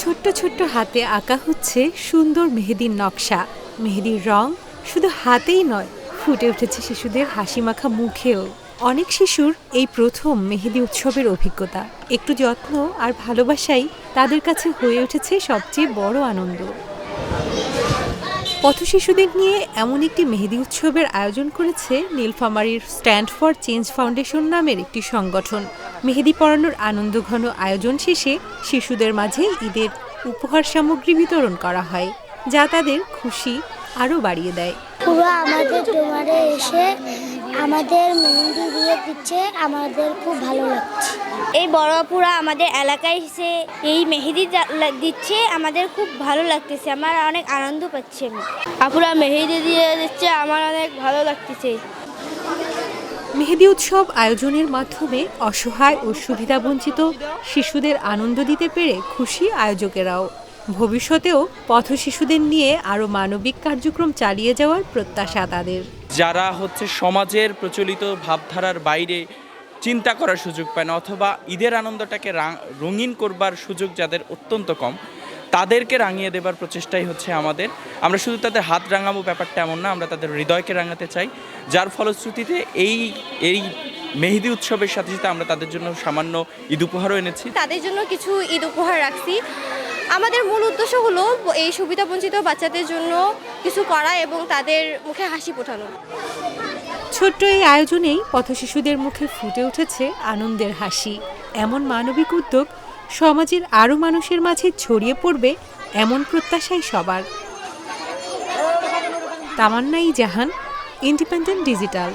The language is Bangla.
ছোট্ট ছোট্ট হাতে আঁকা হচ্ছে সুন্দর মেহেদির নকশা। মেহেদির রং শুধু হাতেই নয়, ফুটে উঠেছে শিশুদের হাসিমাখা মুখেও। অনেক শিশুর এই প্রথম মেহেদি উৎসবের অভিজ্ঞতা। একটু যত্ন আর ভালোবাসাই তাদের কাছে হয়ে উঠেছে সবচেয়ে বড় আনন্দ। পথশিশুদের নিয়ে এমন একটি মেহেদি উৎসবের আয়োজন করেছে নীলফামারীর স্ট্যান্ড ফর চেঞ্জ ফাউন্ডেশন নামের একটি সংগঠন। মেহেদি পরানোর আনন্দঘন আয়োজন শেষে শিশুদের মাঝে ঈদের উপহার সামগ্রী বিতরণ করা হয়, যা তাদের খুশি আরও বাড়িয়ে দেয়। পুরো আমাদের ডোমারে এসে আমাদের মেহেদি দিয়ে দিচ্ছে, আমাদের খুব ভালো লাগছে। এই বড় আপুরা আমাদের এলাকায় এসে এই মেহেদি দিচ্ছে, আমাদের খুব ভালো লাগতেছে, আমার অনেক আনন্দ পাচ্ছি। আপুরা মেহেদি দিয়ে দিচ্ছে, আমার অনেক ভালো লাগতেছে। মেহেদি উৎসব আয়োজনের মাধ্যমে অসহায় ও সুবিধাবঞ্চিত শিশুদের আনন্দ দিতে পেরে খুশি আয়োজকেরাও। ভবিষ্যতেও পথশিশুদের নিয়ে আরও মানবিক কার্যক্রম চালিয়ে যাওয়ার প্রত্যাশা তাদের। যারা সমাজের প্রচলিত ভাবধারার বাইরে চিন্তা করার সুযোগ পায় না, অথবা ঈদের আনন্দটাকে রঙিন করবার সুযোগ যাদের অত্যন্ত কম, তাদেরকে রাঙিয়ে দেবার প্রচেষ্টাই হচ্ছে আমাদের। আমরা শুধু তাদের হাত রাঙাবো ব্যাপারটা এমন না, আমরা তাদের হৃদয়কে রাঙাতে চাই। যার ফলশ্রুতিতে এই মেহেদি উৎসবের সাথে সাথে আমরা তাদের জন্য সামান্য ঈদ উপহারও এনেছি। তাদের জন্য কিছু ঈদ উপহার রাখছি। আমাদের মূল উদ্দেশ্য হলো এই সুবিধাবঞ্চিত বাচ্চাদের জন্য কিছু করা এবং তাদের মুখে হাসি ফোটানো। ছোট্ট এই আয়োজনেই পথশিশুদের মুখে ফুটে উঠেছে আনন্দের হাসি। এমন মানবিক উদ্যোগ সমাজের আরও মানুষের মাঝে ছড়িয়ে পড়বে, এমন প্রত্যাশাই সবার। তামান্না জাহান, ইন্ডিপেন্ডেন্ট ডিজিটাল।